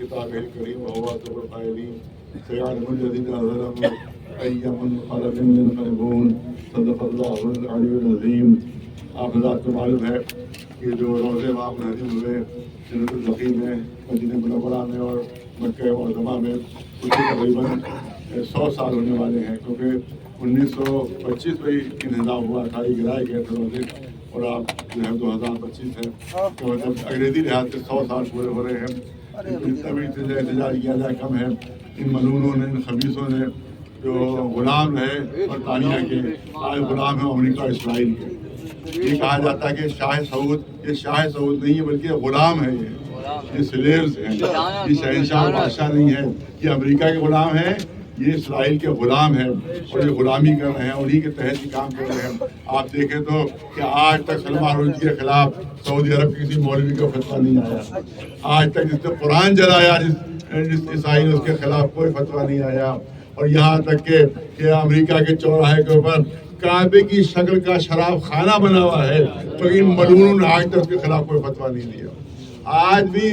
किताबिल करीम व हुवा अतवल क़ाइलीन सयअलमुल लज़ीना ज़लमू अय्या मुनक़लबिन यनक़लिबून सदक़ल्लाहुल अलीयुल अज़ीम। आप हज़रात को मालूम है कि जो रोज़े इमाम महदी हुए जन्नतुल बक़ी में, मदीना मुनव्वरा में और मक्का मुअज़्ज़मा में, उसके तकरीबन 100 साल होने वाले हैं, क्योंकि 1925 में ही इंतज़ाम हुआ था, ये गिराए गए थे रोज़े, और आप जो है 2025 है, तो मतलब अंग्रेज़ी लिहाज से 100 साल पूरे हो रहे हैं। इतना भी इंतजार किया जाए कम है। इन मलूनों ने, इन खबीसों ने जो गुलाम है बरतानिया के, आज गुलाम है अमेरिका इसराइल के। ये कहा जाता है कि शाह सऊद, ये शाह सऊद नहीं है बल्कि गुलाम है, ये स्लेव्स हैं, ये शहंशाह बादशाह नहीं है, ये अमेरिका के गुलाम हैं, ये इसराइल के गुलाम हैं, और ये गुलामी कर रहे हैं, उन्हीं के तहत ही काम कर रहे हैं। आप देखें तो कि आज तक सलमान रुश्दी के खिलाफ सऊदी अरब के किसी मौलवी का फतवा नहीं आया। आज तक जिसने कुरान जलाया जिस ईसाई ने, उसके खिलाफ कोई फतवा नहीं आया। और यहाँ तक कि अमेरिका के चौराहे के ऊपर काबे की शक्ल का शराब खाना बना हुआ है, तो इन मलूनों ने आज तक उसके खिलाफ कोई फतवा नहीं दिया। आज भी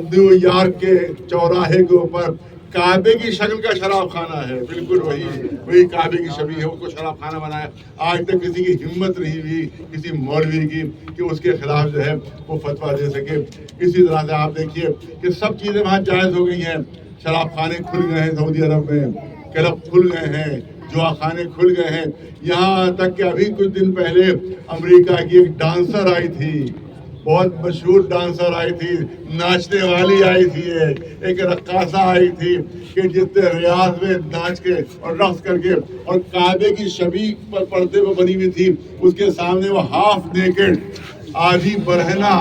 न्यूयॉर्क के चौराहे के ऊपर काबे की शक्ल का शराब खाना है, बिल्कुल वही काबे की छवि है, उसको शराब खाना बनाया। आज तक किसी की हिम्मत नहीं हुई किसी मौलवी की कि उसके खिलाफ जो है वो फतवा दे सके। इसी तरह से आप देखिए कि सब चीज़ें वहाँ जायज़ हो गई हैं। शराब खाने खुल गए हैं सऊदी अरब में, क्लब खुल गए हैं, जुआ खाने खुल गए हैं। यहाँ तक कि अभी कुछ दिन पहले अमेरिका की एक डांसर आई थी, बहुत मशहूर डांसर आई थी, नाचने वाली आई थी, एक रक्कासा आई थी कि जिसने रियाज में नाच के और रक्स करके और काबे की छवि पर पर्दे पर बनी हुई थी, उसके सामने वो हाफ नेकेड आधी बरहना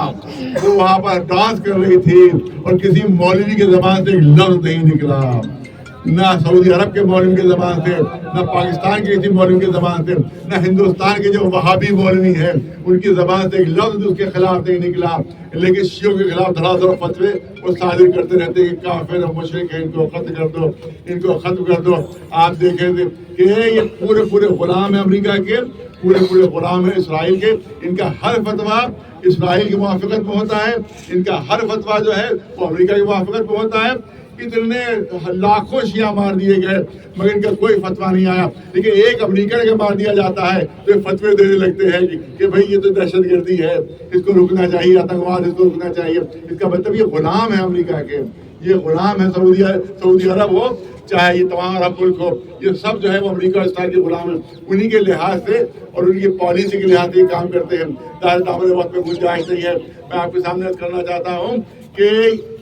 वो वहाँ पर डांस कर रही थी, और किसी मौलवी के ज़बान से एक लफ्ज़ नहीं निकला, ना सऊदी अरब के मौलवी के ज़बान से, ना पाकिस्तान के किसी मौलवी के ज़बान से, ना हिंदुस्तान के जो वहाबी मौलवी हैं उनकी ज़बान से एक लफ्ज़ उसके खिलाफ नहीं निकला। लेकिन शियों के खिलाफ धड़ाधड़ फतवे वो सादिर करते रहते हैं कि काफिर और मुशरिक हैं, इनको ख़त्म कर दो, इनको ख़त्म कर दो। आप देखें कि ये पूरे गुलाम हैं अमेरिका के, पूरे गुलाम हैं इसराइल के। इनका हर फतवा इसराइल की मुवाफ़क़त में होता है, इनका हर फतवा जो है वो अमेरिका की मुवाफ़क़त में होता है। इतने लाखों शिया मार दिए गए मगर इनका कोई फतवा नहीं आया। लेकिन एक अमेरिका का मार दिया जाता है तो फतवे देने लगते हैं कि भाई ये तो दहशतगर्दी है, इसको रुकना चाहिए, आतंकवाद इसको रुकना चाहिए। इसका मतलब ये गुलाम है अमेरिका के, ये गुलाम है सऊदी अरब हो, चाहे ये तमाम अरब मुल्क हो, ये सब जो है वो अमेरिका इसराइल के गुलाम है। उन्हीं के लिहाज से और उनकी पॉलिसी के लिहाज से ये काम करते हैं। दावत वक्त में गुंजाइश नहीं है। मैं आपके सामने करना चाहता हूँ कि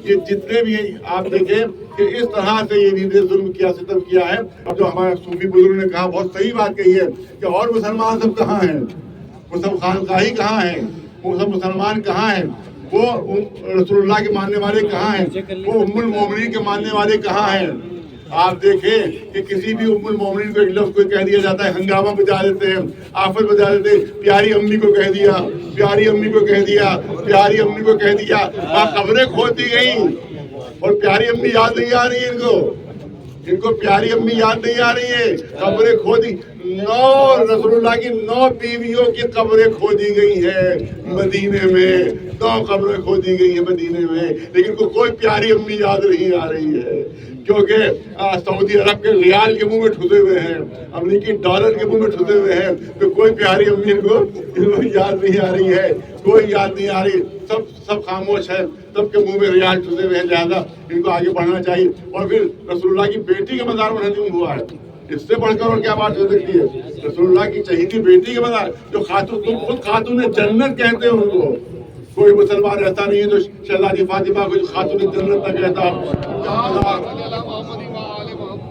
ये जितने भी आप देखें कि इस तरह से ये नींदे जुल्म किया, सितम किया है। अब जो हमारे सूफी बुजुर्ग ने कहा, बहुत सही बात कही है कि और मुसलमान सब कहाँ हैं, वो सब खानकाही कहाँ हैं, वो सब मुसलमान कहाँ हैं, वो रसूलुल्लाह के मानने वाले कहाँ हैं, वो उम्मुल मोमिनीन के मानने वाले कहाँ हैं। आप देखें कि किसी भी उम्मुल मोमिनीन को एक लफ्ज़ कोई कह दिया जाता है, हंगामा बजा देते हैं, आफत बजा देते हैं, प्यारी अम्मी को कह दिया, प्यारी अम्मी को कह दिया, प्यारी अम्मी को कह दिया। वहाँ कब्रें खोद दी गई और प्यारी अम्मी याद नहीं आ रही है इनको प्यारी अम्मी याद नहीं आ रही है। कब्रें खोदी, 9 रसूलुल्लाह की 9 बीवियों की कब्रें खोदी गई है मदीने में, 9 कब्रें खोदी गई है मदीने में, लेकिन कोई प्यारी अम्मी याद नहीं आ रही है, क्योंकि सऊदी अरब के रियाल के मुंह में ठुसे हुए हैं, अमेरिकी डॉलर के मुंह में ठुसे हुए हैं, तो कोई प्यारी अम्मी इनको याद नहीं आ रही है, कोई याद नहीं आ रही। सब खामोश है, सबके मुंह में रियाल ठुसे हुए हैं, लिहाजा इनको आगे बढ़ना चाहिए। और फिर रसूलुल्लाह की बेटी के मज़ार पर हजूम हुआ है, इससे बढ़कर और क्या बात हो सकती है। रसूलुल्लाह की चहेती बेटी के मज़ार, जो खातून, तुम खुद खातून जन्नत कहते हो उनको, कोई मुसलमान ऐसा नहीं है जो शहज़ादी फातिमा को खातून जन्नत न कहता।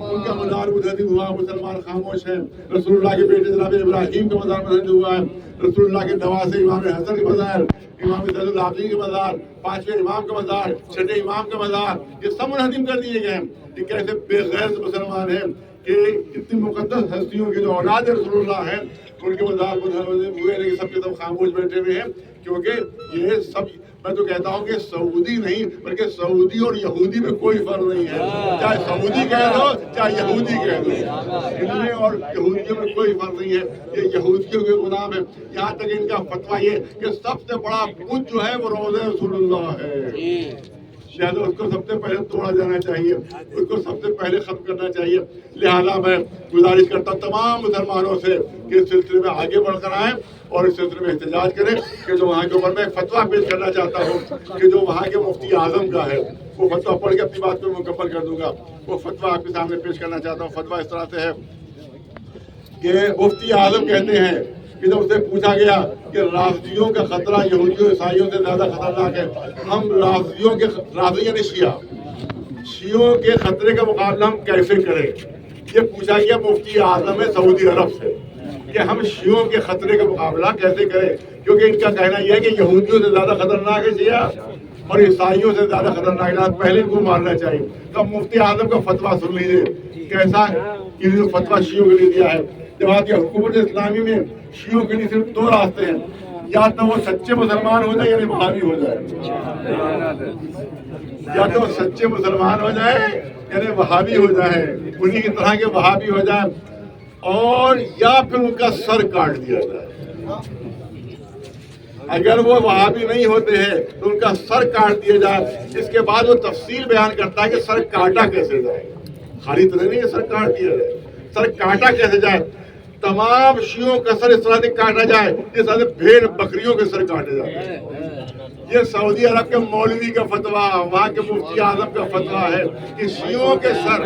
उनका मज़ार मुनहदिम हुआ, मुसलमान खामोश हैं। रसूलुल्लाह के बेटे जनाब इब्राहीम का मज़ार मुनहदिम हुआ है, रसूलुल्लाह के नवासे इमाम हसन के मज़ार, इमाम ज़ैनुल आबिदीन के मज़ार, 5वें इमाम का मज़ार, 6ठे इमाम का मज़ार, ये सब मुनहदिम कर दिए गए हैं। ये कैसे बेगैरत मुसलमान हैं कि इतनी मुक़द्दस हस्तियों के जो औलाद रसूलुल्लाह हैं उनके मज़ार मुनहदिम हुए, लेकिन सबके सब खामोश बैठे हुए हैं, क्योंकि ये सब, मैं तो कहता हूँ कि सऊदी नहीं बल्कि सऊदी और यहूदी में कोई फर्क नहीं है। चाहे सऊदी कह दो चाहे यहूदी कह दो, इनमें और यहूदियों में कोई फर्क नहीं है। ये यहूदियों के गुलाम है। यहाँ तक इनका फतवा ये कि सबसे बड़ा बुत जो है वो रोज़े रसूलुल्लाह है। لہٰذا اس کو سب سے پہلے توڑا جانا چاہیے، اس کو سب سے پہلے ختم کرنا چاہیے۔ لہٰذا میں گزارش کرتا ہوں تمام مسلمانوں سے کہ اس سلسلے میں آگے بڑھ کر آئیں اور اس سلسلے میں احتجاج کریں کہ جو وہاں کے اوپر میں ایک فتویٰ پیش کرنا چاہتا ہوں کہ جو وہاں کے مفتی اعظم کا ہے، وہ فتویٰ پڑھ کے اپنی بات کو مکمل کر دوں گا۔ وہ فتویٰ آپ کے سامنے پیش کرنا چاہتا ہوں۔ فتویٰ اس طرح سے ہے کہ مفتی اعظم کہتے ہیں کہ جب اسے پوچھا گیا کہ رافضیوں کا خطرہ یہودیوں عیسائیوں سے زیادہ خطرناک ہے، ہم رافضی یعنی شیعوں کے خطرے کا مقابلہ ہم کیسے کریں؟ یہ پوچھا گیا مفتی اعظم سعودی عرب سے کہ ہم شیعوں کے خطرے کا مقابلہ کیسے کریں، کیونکہ ان کا کہنا یہ ہے کہ یہودیوں سے زیادہ خطرناک ہے شیعہ اور عیسائیوں سے زیادہ خطرناک ہے، پہلے ان کو مارنا چاہیے۔ تو مفتی اعظم کا فتویٰ سن لیجیے کیسا فتویٰ شیعوں کے لیے دیا ہے۔ جماعت حکومت اسلامی میں شیعوں کے لیے صرف دو راستے ہیں، یا تو وہ سچے مسلمان ہو جائے یعنی وہابی ہو جائے، یا تو وہ سچے مسلمان ہو جائے یعنی وہابی ہو جائے، انہی کی طرح کے وہابی ہو جائے، اور یا پھر ان کا سر کاٹ دیا جائے۔ اگر وہ وہابی نہیں ہوتے ہیں تو ان کا سر کاٹ دیا جائے۔ اس کے بعد وہ تفصیل بیان کرتا ہے کہ سر کاٹا کیسے جائے، خالی طرح نہیں سر کاٹ دیا جائے، سر کاٹا کیسے جائے۔ تمام شیعوں کا سر اس طرح سے کاٹا جائے جس طرح سے بھیڑ بکریوں کے سر کاٹے جاتے ہیں۔ یہ سعودی عرب کے مولوی کا فتویٰ، وہاں کے مفتی اعظم کا فتویٰ ہے کہ شیعوں کے سر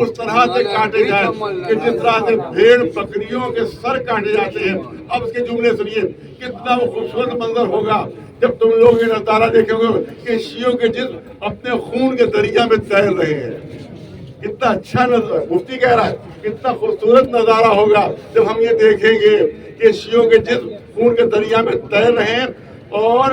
اس طرح سے کاٹے جائے کہ جس طرح سے بھیڑ بکریوں کے سر کاٹے جاتے ہیں۔ اب اس کے جملے سنیے، کتنا وہ خوبصورت منظر ہوگا جب تم لوگ یہ نظارہ دیکھیں گے کہ شیعوں کے جسم اپنے خون کے دریا میں تیر رہے ہیں۔ کتنا اچھا نظر، مفتی کہہ رہا ہے کتنا خوبصورت نظارہ ہوگا جب ہم یہ دیکھیں گے کہ شیعوں کے جسم خون کے دریا میں تیر رہے ہیں، اور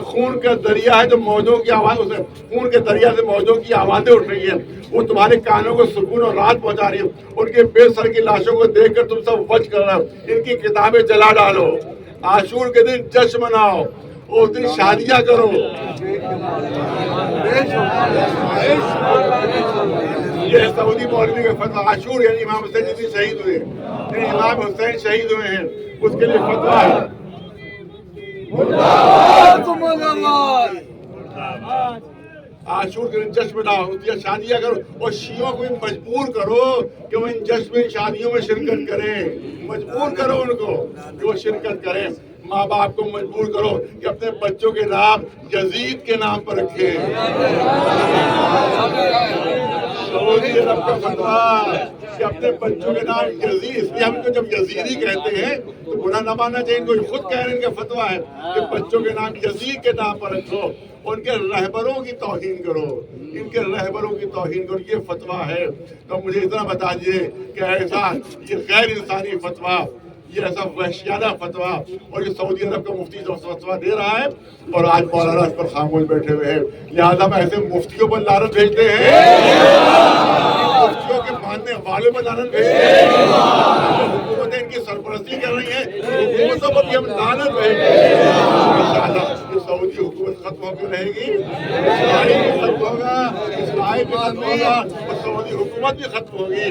خون کا دریا ہے جو موجوں کی آواز، اسے خون کے دریا سے موجوں کی آوازیں اٹھ رہی ہیں، وہ تمہارے کانوں کو سکون اور راحت پہنچا رہی ہے۔ ان کے بے سر کی لاشوں کو دیکھ کر تم سب وج کر رہے ہو، ان کی کتابیں جلا ڈالو، عاشور کے دن جشن مناؤ، اس دن شادیاں کرو۔ یہ سعودی مولوی کا فتویٰ، عاشور یعنی امام حسین جس دن شہید ہوئے، یعنی امام حسین شہید ہوئے ہیں، اس کے لیے فتویٰ ہے۔ عاشور کے دن جشن مناؤ، اس دن شادیاں کرو، اور شیعوں کو مجبور کرو کہ وہ ان جشن میں شادیوں میں شرکت کریں، مجبور کرو ان کو کہ وہ شرکت کریں۔ ماں باپ کو مجبور کرو کہ اپنے بچوں کے نام یزید کے نام پر رکھیں۔ سعودی عرب کا فتویٰ کہ اپنے بچوں کے نام یزید، اس لیے ہم کو جب یزیدی کہتے ہیں تو برا نہ ماننا چاہیے، ان کو خود کہہ رہے ہیں ان کا فتویٰ ہے کہ بچوں کے نام یزید کے نام پر رکھو، ان کے رہبروں کی توہین کرو، ان کے رہبروں کی توہین کرو، یہ فتویٰ ہے۔ تو مجھے اتنا بتا دیجیے کہ ایسا یہ غیر انسانی فتویٰ، یہ ایسا وحشیانہ فتویٰ، اور یہ سعودی عرب کا مفتی جو فتویٰ دے رہا ہے، اور آج مولانا اس پر خاموش بیٹھے ہوئے ہیں، لہٰذا ہم ایسے مفتیوں پر لعنت بھیجتے ہیں، مفتیوں کے ماننے والوں پر لعنت بھیجتے ہیں، حکومتیں ان کی سرپرستی کر رہی ہیں، حکومتوں پر بھی ہم لعنت بھیجتے ہیں۔ انشاءاللہ یہ سعودی حکومت ختم ہو کے رہے گی، اسرائیل بھی ختم ہوگا، اسرائیل بھی ختم ہوگا، اور سعودی حکومت بھی ختم ہوگی،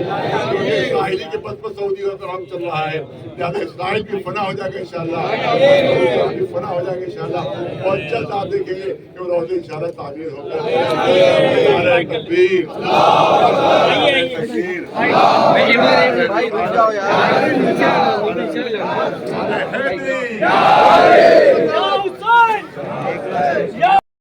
کیونکہ اسرائیلی کے پس پر سعودی کا کام چل رہا ہے۔ لہٰذا اسرائیل بھی فنا ہو جائے گا انشاءاللہ، بھی فنا ہو جائے گا انشاءاللہ، اور جلد آپ دیکھیں گے کہ وہ روزے انشاءاللہ تعمیر ہوگا۔ نعرہ تکبیر، نعرہ تکبیر، نعرہ حیدری۔